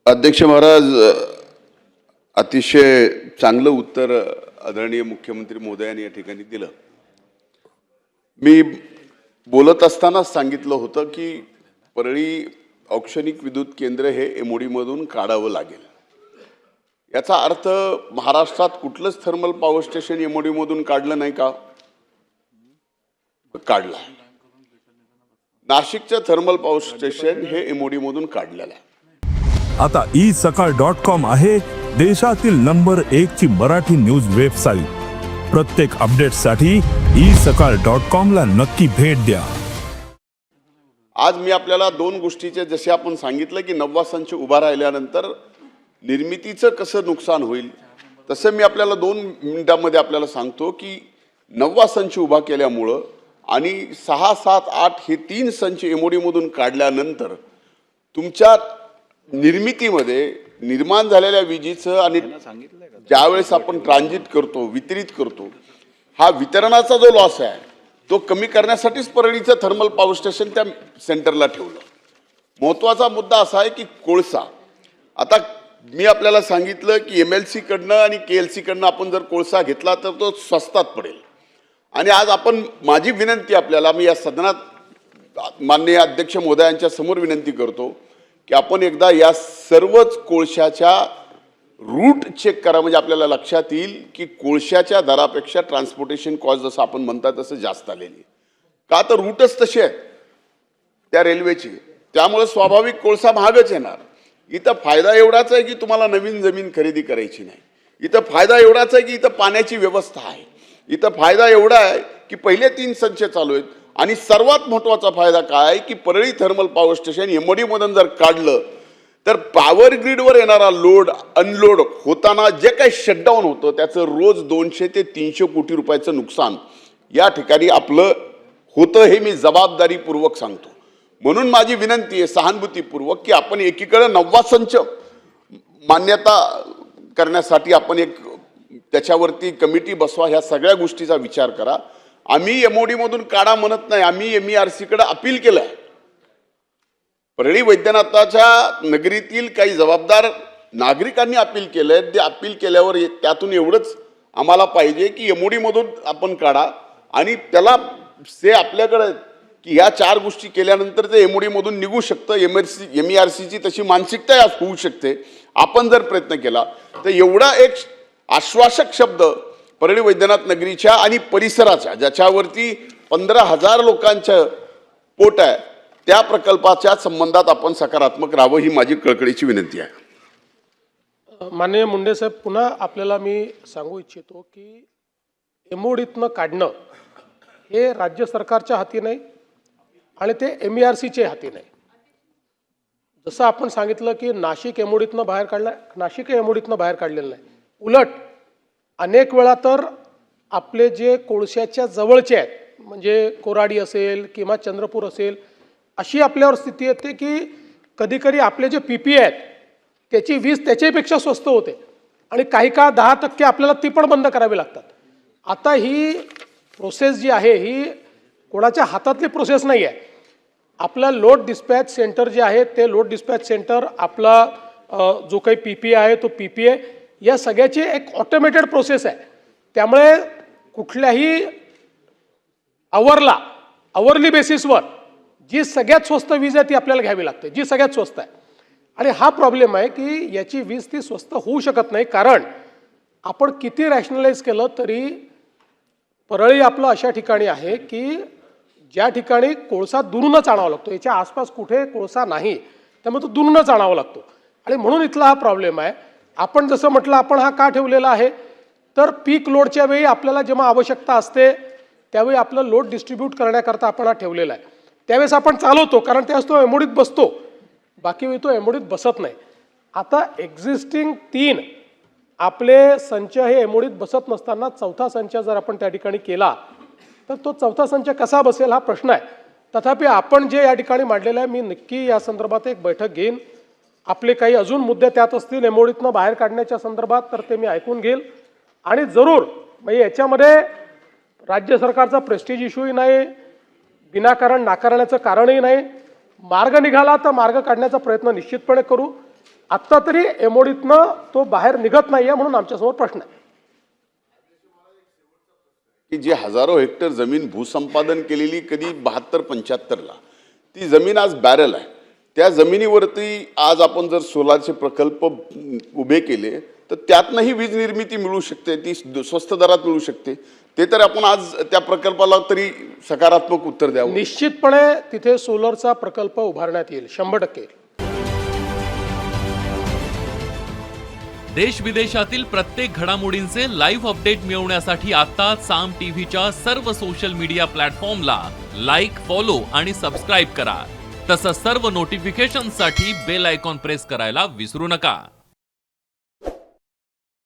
अध्यक्ष महाराज, अतिशय चांगलं उत्तर आदरणीय मुख्यमंत्री महोदयांनी या ठिकाणी दिलं। मी बोलत असताना सांगितलं होतं की परळी औक्षणिक विद्युत केंद्र हे एमओडी मधून काढावं लागेल। याचा अर्थ महाराष्ट्रात कुठलंच थर्मल पॉवर स्टेशन एमओडी मधून काढलं नाही का? काढलं। नाशिकचं थर्मल पॉवर स्टेशन हे एमओडी मधून काढलेलं आहे। आता isakal.com आहे देशातील नंबर 1 ची मराठी न्यूज वेबसाईट। प्रत्येक अपडेटसाठी isakal.com ला नक्की भेट द्या। आज मी आपल्याला दोन गोष्टीचे, जसे आपण सांगितलं की नववा संच उभा राहिल्यानंतर निर्मितीचं कसं नुकसान होईल, तसं मी आपल्याला 2 मिनिटांमध्ये आपल्याला सांगतो की नववा संच उभा केल्यामुळं आणि 6, 7, 8 हे 3 संच एमओडी मधून काढल्यानंतर तुमच्या निर्मितीमध्ये निर्माण झालेल्या विजेचं आणि ज्यावेळेस आपण ट्रान्झिट करतो, वितरित करतो, हा वितरणाचा जो लॉस आहे तो कमी करण्यासाठीच परळीचं थर्मल पॉवर स्टेशन त्या सेंटरला ठेवलं। महत्त्वाचा मुद्दा असा आहे की कोळसा, आता मी आपल्याला सांगितलं की एमएलसी कडनं आणि केएलसी कडनं आपण जर कोळसा घेतला तर तो स्वस्तात पडेल। आणि आज आपण, माझी विनंती आपल्याला, मी या सदनात माननीय अध्यक्ष महोदयांच्या समोर विनंती करतो की आपण एकदा या सर्वच कोळशाच्या रूट चेक करा, म्हणजे आपल्याला लक्षात येईल की कोळशाच्या दरापेक्षा ट्रान्सपोर्टेशन कॉस्ट जसं आपण म्हणतात तसं जास्त आलेली का, तर रूटच तसे आहेत त्या रेल्वेची, त्यामुळे स्वाभाविक कोळसा महागच येणार। इथं फायदा एवढाच आहे की तुम्हाला नवीन जमीन खरेदी करायची नाही, इथं फायदा एवढाच आहे की इथं पाण्याची व्यवस्था आहे, इथं फायदा एवढा आहे की पहिले 3 संच चालू आहेत। आणि सर्वात महत्त्वाचा फायदा काय आहे की Parli thermal power station MoD मधून जर काढलं तर पॉवर ग्रीडवर येणारा लोड अनलोड होताना जे काही शटडाऊन होतं त्याचं रोज 200 ते 300 कोटी रुपयाचं नुकसान या ठिकाणी आपलं होतं, हे मी जबाबदारीपूर्वक सांगतो। म्हणून माझी विनंती आहे सहानुभूतीपूर्वक की आपण एकीकडे नववा संच मान्यता करण्यासाठी आपण एक त्याच्यावरती कमिटी बसवा, ह्या सगळ्या गोष्टीचा विचार करा। आम्ही एमओडी मधून काढा म्हणत नाही, आम्ही एमईआरसी कडे अपील केलं। परळी वैद्यनाथाच्या नगरीतील काही जबाबदार नागरिकांनी अपील केलंय, ते अपील केल्यावर त्यातून एवढंच आम्हाला पाहिजे की एमओडी मधून आपण काढा आणि त्याला से आपल्याकडे की ह्या 4 गोष्टी केल्यानंतर ते एमओडी मधून निघू शकतं। एमईआरसीची तशी मानसिकता होऊ शकते, आपण जर प्रयत्न केला तर एवढा एक आश्वासक शब्द परळी वैद्यनाथ नगरीच्या आणि परिसराच्या, ज्याच्यावरती 15,000 लोकांचं पोट आहे, त्या प्रकल्पाच्या संबंधात आपण सकारात्मक राहावं, ही माझी कळकळीची विनंती आहे। माननीय मुंडे साहेब, पुन्हा आपल्याला मी सांगू इच्छितो की एमओडीतनं काढणं हे राज्य सरकारच्या हाती नाही आणि ते एमईआरसीच्या हाती नाही। जसं आपण सांगितलं की नाशिक एमओडीतनं बाहेर काढलं, नाशिक एमओडीतनं बाहेर काढलेलं नाही, उलट अनेक वेळा तर आपले जे कोळशाच्या जवळचे आहेत, म्हणजे कोराडी असेल किंवा चंद्रपूर असेल, अशी आपल्यावर स्थिती येते की कधी कधी आपले जे पीपी आहेत त्याची वीज त्याच्यापेक्षा स्वस्त होते आणि काही काळ 10% आपल्याला ती पण बंद करावी लागतात। आता ही प्रोसेस जी आहे ही कोणाच्या हातातली प्रोसेस नाही आहे। आपला लोड डिस्पॅच सेंटर जे आहे ते लोड डिस्पॅच सेंटर, आपला जो काही पीपी आहे तो पीपी आहे, या सगळ्याची एक ऑटोमेटेड प्रोसेस आहे। त्यामुळे कुठल्याही आवरली बेसिसवर जी सगळ्यात स्वस्त वीज आहे ती आपल्याला घ्यावी लागते, जी सगळ्यात स्वस्त आहे। आणि हा प्रॉब्लेम आहे की याची वीज ती स्वस्त होऊ शकत नाही, कारण आपण किती रॅशनलाइज केलं तरी परळी आपलं अशा ठिकाणी आहे की ज्या ठिकाणी कोळसा दुरूनच आणावा लागतो, याच्या आसपास कुठे कोळसा नाही, त्यामुळे तो दुरूनच आणावा लागतो आणि म्हणून इथला हा प्रॉब्लेम आहे। आपण जसं म्हटलं, आपण हा का ठेवलेला आहे तर पीक लोडच्या वेळी आपल्याला जेव्हा आवश्यकता असते त्यावेळी आपलं लोड डिस्ट्रीब्यूट करण्याकरता आपण हा ठेवलेला आहे। त्यावेळेस आपण चालवतो, कारण त्यावेळेस तो एमओडीत बसतो, बाकी वेळी तो एमओडीत बसत नाही। आता एक्झिस्टिंग 3 आपले संच हे एमओडीत बसत नसताना 4था संच जर आपण त्या ठिकाणी केला तर तो 4था संच कसा बसेल हा प्रश्न आहे। तथापि आपण जे या ठिकाणी मांडलेलं आहे, मी नक्की या संदर्भात एक बैठक घेईन। आपले काही अजून मुद्दे त्यात असतील एमओडीतनं बाहेर काढण्याच्या संदर्भात तर ते मी ऐकून घेईल आणि जरूर म्हणजे याच्यामध्ये राज्य सरकारचा प्रेस्टीज इश्यूही नाही, विनाकारण नाकारण्याचं कारणही नाही। मार्ग निघाला तर मार्ग काढण्याचा प्रयत्न निश्चितपणे करू। आत्ता तरी एमओडीतनं तो बाहेर निघत नाहीये म्हणून आमच्यासमोर प्रश्न आहे. की जी हजारो हेक्टर जमीन भूसंपादन केलेली कधी 72-75ला ती जमीन आज बॅरल आहे. त्या जमिनीवरती आज आपण जर सोलारचे प्रकल्प उभे केले तर त्यातनंही वीज निर्मिती मिळू शकते, ती स्वस्त दरात मिळू शकते. ते तर आपण आज त्या प्रकल्पाला तरी सकारात्मक उत्तर द्यावं. निश्चितपणे तिथे सोलरचा प्रकल्प उभारण्यात येईल 100%. देश विदेशातील प्रत्येक घडामोडींचे लाईव्ह अपडेट मिळवण्यासाठी आता साम टीव्हीच्या सर्व सोशल मीडिया प्लॅटफॉर्मला लाईक, फॉलो आणि सबस्क्राईब करा. तसंच सर्व नोटिफिकेशनसाठी बेल आयकॉन प्रेस करायला विसरू नका.